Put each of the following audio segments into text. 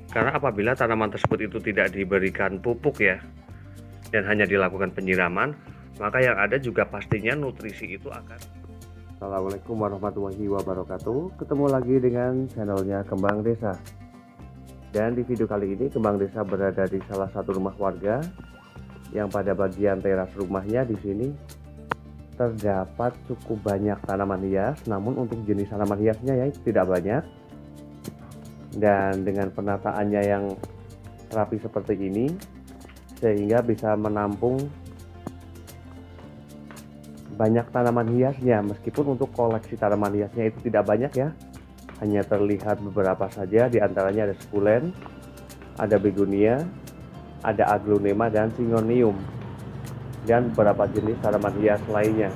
Karena apabila tanaman tersebut itu tidak diberikan pupuk ya, dan hanya dilakukan penyiraman, maka yang ada juga pastinya nutrisi itu akan. Assalamualaikum warahmatullahi wabarakatuh. Ketemu lagi dengan channelnya Kembang Desa. Dan di video kali ini Kembang Desa berada di salah satu rumah warga yang pada bagian teras rumahnya di sini terdapat cukup banyak tanaman hias, namun untuk jenis tanaman hiasnya ya tidak banyak. Dan dengan penataannya yang rapi seperti ini, sehingga bisa menampung banyak tanaman hiasnya. Meskipun untuk koleksi tanaman hiasnya itu tidak banyak ya, hanya terlihat beberapa saja. Di antaranya ada sukulen, ada begonia, ada aglonema dan syngonium, dan beberapa jenis tanaman hias lainnya.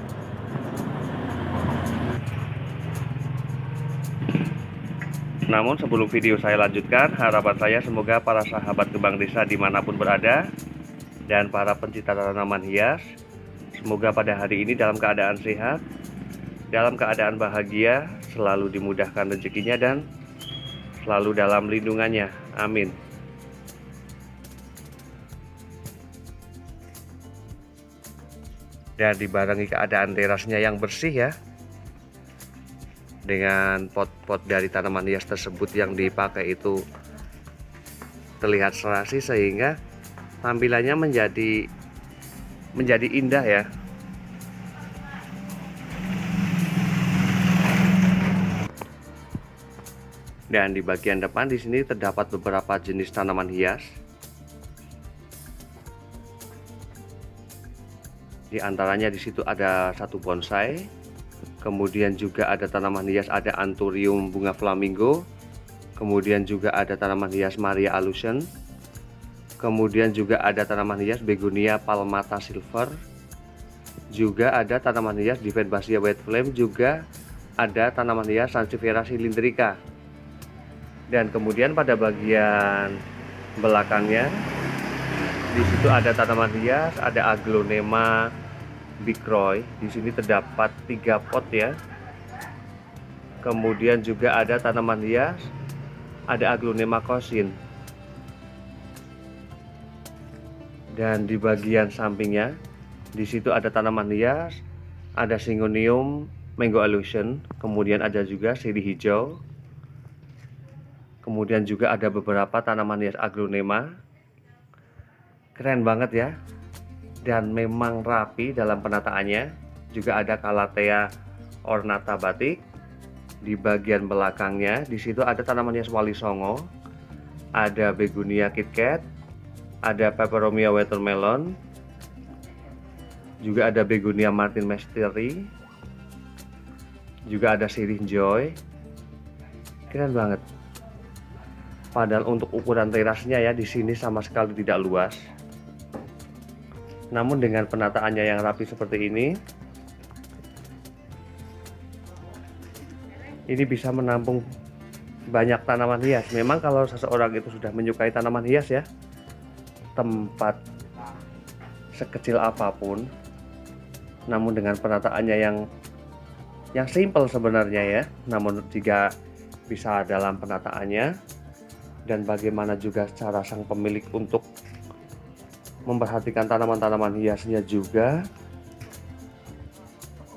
Namun sebelum video saya lanjutkan, harapan saya semoga para sahabat Kembang Desa dimanapun berada dan para pencinta tanaman hias, semoga pada hari ini dalam keadaan sehat, dalam keadaan bahagia, selalu dimudahkan rezekinya dan selalu dalam lindungannya. Amin. Dan dibarengi keadaan terasnya yang bersih ya, dengan pot-pot dari tanaman hias tersebut yang dipakai itu terlihat serasi, sehingga tampilannya menjadi indah ya. Dan di bagian depan di sini terdapat beberapa jenis tanaman hias. Di antaranya di situ ada satu bonsai, kemudian juga ada tanaman hias, ada anthurium bunga flamingo, kemudian juga ada tanaman hias Maria Alusion, kemudian juga ada tanaman hias begonia palmata silver, juga ada tanaman hias Divenbasia white flame, juga ada tanaman hias Sansevieria cylindrica. Dan kemudian pada bagian belakangnya di situ ada tanaman hias, ada aglonema bicroy. Di sini terdapat 3 pot ya. Kemudian juga ada tanaman hias, ada aglonema cosin. Dan di bagian sampingnya di situ ada tanaman hias, ada syngonium mango illusion, kemudian ada juga sirih hijau. Kemudian juga ada beberapa tanaman hias aglonema. Keren banget ya. Dan memang rapi dalam penataannya. Juga ada calathea ornata batik. Di bagian belakangnya di situ ada tanaman hias wali songo, ada begonia kitkat, ada peperomia watermelon, juga ada begonia martin mystery, juga ada sirih joy. Keren banget. Padahal untuk ukuran terasnya ya di sini sama sekali tidak luas. Namun dengan penataannya yang rapi seperti ini bisa menampung banyak tanaman hias. Memang kalau seseorang itu sudah menyukai tanaman hias ya, tempat sekecil apapun, namun dengan penataannya yang simple sebenarnya ya, namun jika bisa dalam penataannya dan bagaimana juga cara sang pemilik untuk memperhatikan tanaman-tanaman hiasnya juga.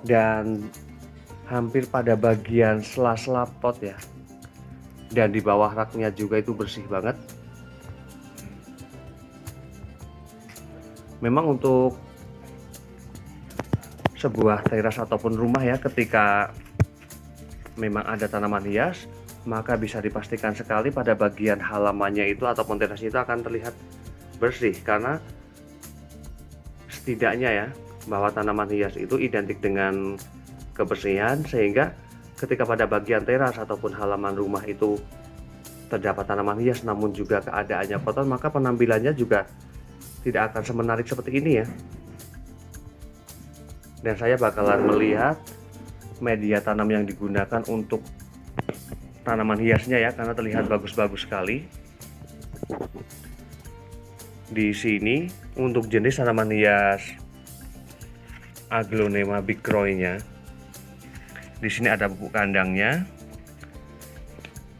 Dan hampir pada bagian sela-sela pot ya, dan di bawah raknya juga itu bersih banget. Memang untuk sebuah teras ataupun rumah ya, ketika memang ada tanaman hias, maka bisa dipastikan sekali pada bagian halamannya itu ataupun terasnya itu akan terlihat bersih, karena setidaknya ya bahwa tanaman hias itu identik dengan kebersihan, sehingga ketika pada bagian teras ataupun halaman rumah itu terdapat tanaman hias namun juga keadaannya kotor, maka penampilannya juga tidak akan semenarik seperti ini ya. Dan saya bakalan melihat media tanam yang digunakan untuk tanaman hiasnya ya, karena terlihat bagus-bagus sekali. Di sini untuk jenis tanaman hias aglonema bicroy-nya, di sini ada pupuk kandangnya,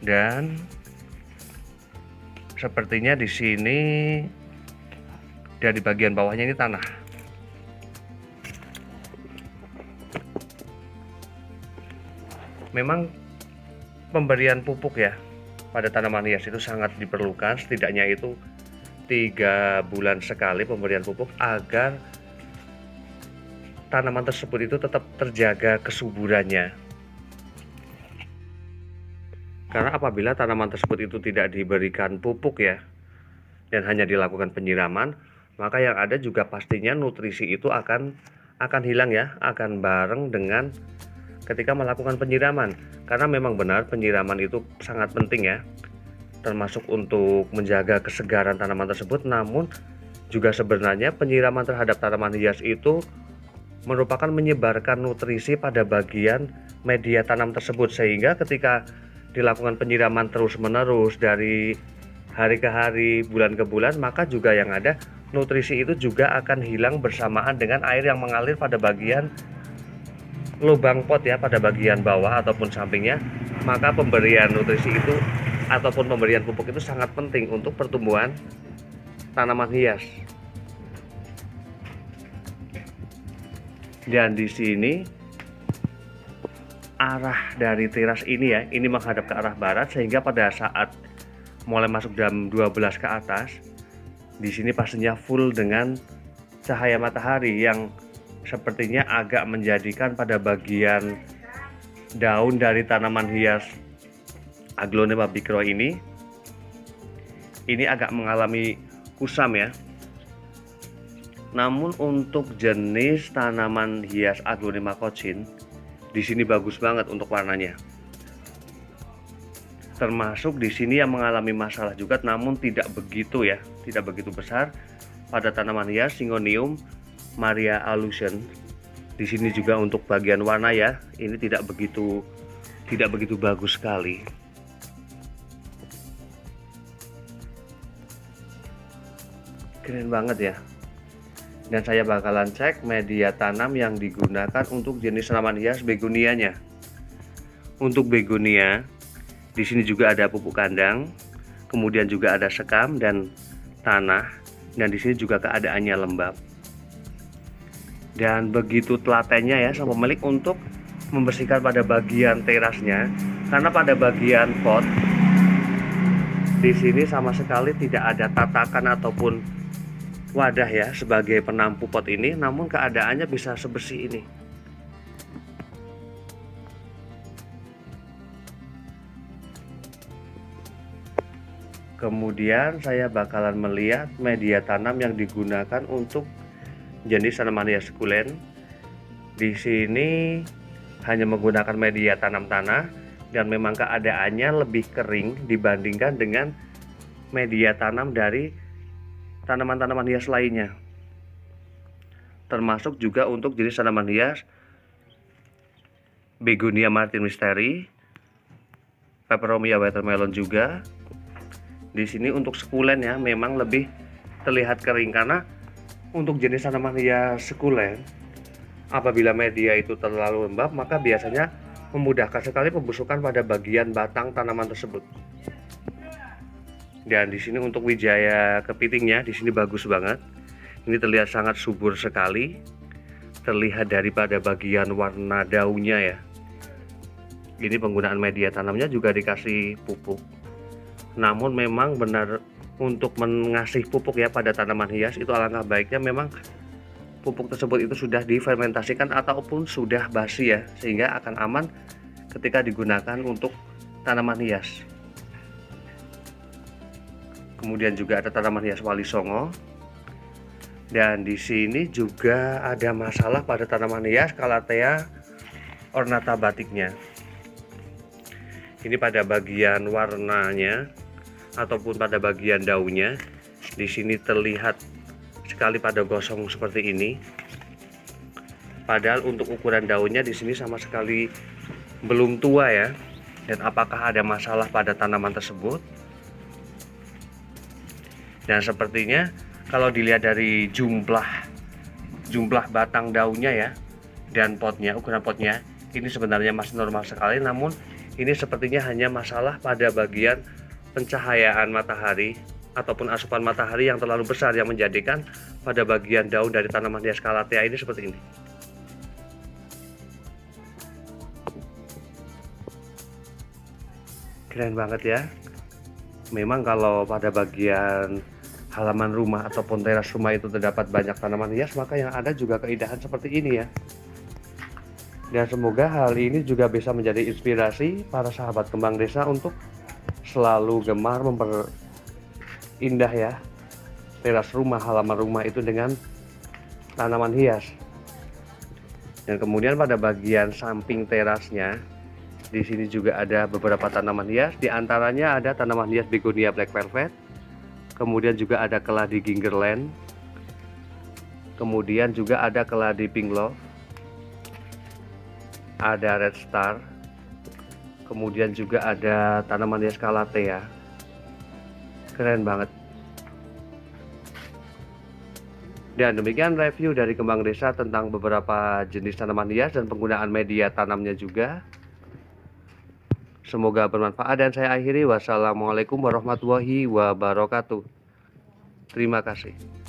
dan Sepertinya di sini dari bagian bawahnya ini tanah. Memang pemberian pupuk ya pada tanaman hias itu sangat diperlukan, setidaknya itu 3 bulan sekali pemberian pupuk agar tanaman tersebut itu tetap terjaga kesuburannya. Karena apabila tanaman tersebut itu tidak diberikan pupuk ya, dan hanya dilakukan penyiraman, maka yang ada juga pastinya nutrisi itu akan hilang ya, akan bareng dengan ketika melakukan penyiraman. Karena memang benar penyiraman itu sangat penting ya, termasuk untuk menjaga kesegaran tanaman tersebut. Namun juga sebenarnya penyiraman terhadap tanaman hias itu merupakan menyebarkan nutrisi pada bagian media tanam tersebut, sehingga ketika dilakukan penyiraman terus-menerus dari hari ke hari, bulan ke bulan, maka juga yang ada nutrisi itu juga akan hilang bersamaan dengan air yang mengalir pada bagian lubang pot ya, pada bagian bawah ataupun sampingnya. Maka pemberian nutrisi itu ataupun pemberian pupuk itu sangat penting untuk pertumbuhan tanaman hias. Dan di sini arah dari teras ini ya, ini menghadap ke arah barat, sehingga pada saat mulai masuk jam 12 ke atas, di sini pastinya full dengan cahaya matahari yang sepertinya agak menjadikan pada bagian daun dari tanaman hias Aglonema bicolor ini agak mengalami kusam ya. Namun untuk jenis tanaman hias Aglonema cochin di sini bagus banget untuk warnanya. Termasuk di sini yang mengalami masalah juga, namun tidak begitu ya, tidak begitu besar pada tanaman hias Syngonium Maria Allusion. Di sini juga untuk bagian warna ya, ini tidak begitu bagus sekali. Keren banget ya. Dan saya bakalan cek media tanam yang digunakan untuk jenis tanaman hias begonianya. Untuk begonia, di sini juga ada pupuk kandang, kemudian juga ada sekam dan tanah, dan di sini juga keadaannya lembab. Dan begitu telatennya ya sama pemilik untuk membersihkan pada bagian terasnya, karena pada bagian pot di sini sama sekali tidak ada tatakan ataupun wadah ya sebagai penampu pot ini, namun keadaannya bisa sebersih ini. Kemudian saya bakalan melihat media tanam yang digunakan untuk jenis tanaman hias sukulen. Di sini hanya menggunakan media tanam tanah, dan memang keadaannya lebih kering dibandingkan dengan media tanam dari tanaman-tanaman hias lainnya. Termasuk juga untuk jenis tanaman hias Begonia Martin Mysteri, Peperomia watermelon juga. Di sini untuk sukulen ya, memang lebih terlihat kering, karena untuk jenis tanaman hias sukulen apabila media itu terlalu lembab, maka biasanya memudahkan sekali pembusukan pada bagian batang tanaman tersebut. Dan di sini untuk Wijaya kepitingnya di sini bagus banget. Ini terlihat sangat subur sekali. Terlihat daripada bagian warna daunnya ya. Ini penggunaan media tanamnya juga dikasih pupuk. Namun memang benar untuk mengasih pupuk ya pada tanaman hias itu alangkah baiknya memang pupuk tersebut itu sudah difermentasikan ataupun sudah basi ya, sehingga akan aman ketika digunakan untuk tanaman hias. Kemudian juga ada tanaman hias Wali Songo. Dan di sini juga ada masalah pada tanaman hias Calathea ornata batiknya. Ini pada bagian warnanya ataupun pada bagian daunnya. Di sini terlihat sekali pada gosong seperti ini. Padahal untuk ukuran daunnya di sini sama sekali belum tua ya. Dan apakah ada masalah pada tanaman tersebut? Dan sepertinya kalau dilihat dari jumlah batang daunnya ya dan potnya, ukuran potnya ini sebenarnya masih normal sekali, namun ini sepertinya hanya masalah pada bagian pencahayaan matahari ataupun asupan matahari yang terlalu besar yang menjadikan pada bagian daun dari tanaman hias Calathea ini seperti ini. Keren banget ya. Memang kalau pada bagian halaman rumah ataupun teras rumah itu terdapat banyak tanaman hias, maka yang ada juga keindahan seperti ini ya. Dan semoga hal ini juga bisa menjadi inspirasi para sahabat kembang desa untuk selalu gemar indah ya teras rumah, halaman rumah itu dengan tanaman hias. Dan kemudian pada bagian samping terasnya di sini juga ada beberapa tanaman hias, di antaranya ada tanaman hias begonia black velvet, kemudian juga ada keladi gingerland, kemudian juga ada keladi pink love, ada red star, kemudian juga ada tanaman hias Calathea. Keren banget. Dan demikian review dari Kembang Desa tentang beberapa jenis tanaman hias dan penggunaan media tanamnya juga. Semoga bermanfaat dan saya akhiri. Wassalamualaikum warahmatullahi wabarakatuh. Terima kasih.